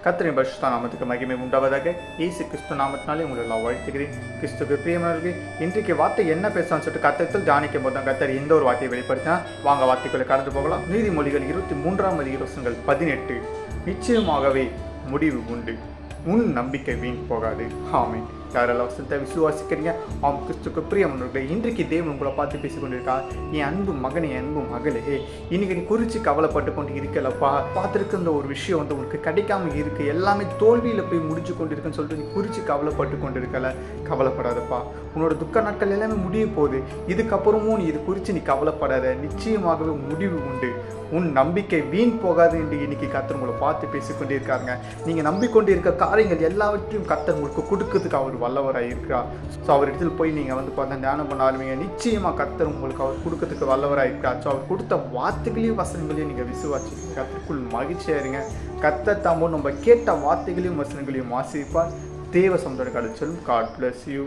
கர்த்தரின் பரிசுத்த நாமத்துக்கு மகிமை உண்டாவதாக. இயேசு கிறிஸ்து நாமத்தினாலே உங்களை எல்லாம் வாழ்த்துகிறேன். கிறிஸ்துக்கு பிரியமானவர்களே, இன்றைக்கு வார்த்தை என்ன பேசலாம்னு சொல்லிட்டு கர்த்தரிடத்தில் தியானிக்கும் போது தான் கர்த்தர் எந்த ஒரு வார்த்தையை வெளிப்படுத்தினா வாங்க வார்த்தைக்குள்ளே கடந்து போகலாம். நீதிமொழிகள் 23ஆம் அதிகாரம் 18. நிச்சயமாகவே முடிவு உண்டு, உன் நம்பிக்கை வீண் போகாது. ஆமென். யாரெல்லாம் வசனத்தை விசுவாசிக்கிறீங்க? ஆம், கிறிஸ்துக்கு பிரியமானவர்களே, இன்றைக்கு தேவன் உங்களை பார்த்து பேசிக்கொண்டிருக்கா. என் அன்பு மகனே, என் அன்பு மகளே, இன்னைக்கு நீ குறித்து கவலைப்பட்டு கொண்டு இருக்கலப்பா. பார்த்துருக்க ஒரு விஷயம் உனக்கு கிடைக்காம இருக்கு, எல்லாமே தோல்வியில் போய் முடிச்சு கொண்டு இருக்குன்னு சொல்லிட்டு நீ குறித்து கவலைப்பட்டு கொண்டு இருக்கல. கவலைப்படாதப்பா, உன்னோட துக்க நாட்கள் எல்லாமே முடிய போகுது. இதுக்கப்புறமும் நீ இது குறித்து நீ கவலைப்படாத. நிச்சயமாகவே முடிவு உண்டு, உன் நம்பிக்கை வீண் போகாது என்று இன்னைக்கு கர்த்தர் உங்களை பார்த்து பேசிக்கொண்டே இருக்காங்க. நீங்கள் நம்பிக்கொண்டு இருக்க காரியங்கள் எல்லாவற்றையும் கர்த்தர் உங்களுக்கு கொடுக்கறதுக்கு அவர் வல்லவராக இருக்கிறார். ஸோ அவர் இடத்துல போய் நீங்கள் பார்த்தா தியானம் பண்ண ஆரம்பிங்க. நிச்சயமாக கர்த்தர் உங்களுக்கு அவர் கொடுக்கறதுக்கு வல்லவராக இருக்கிறார். ஸோ அவர் கொடுத்த வார்த்தைகளையும் வசனங்களையும் நீங்கள் விசுவாசி கர்த்தருக்குள் மகிழ்ச்சியாக இருங்க. கர்த்தர் தாமோ நம்ம கேட்ட வார்த்தைகளையும் வசனங்களையும் ஆசீர்வதிப்பார். தேவ சமுதாய கடல் செல்லும். God bless you.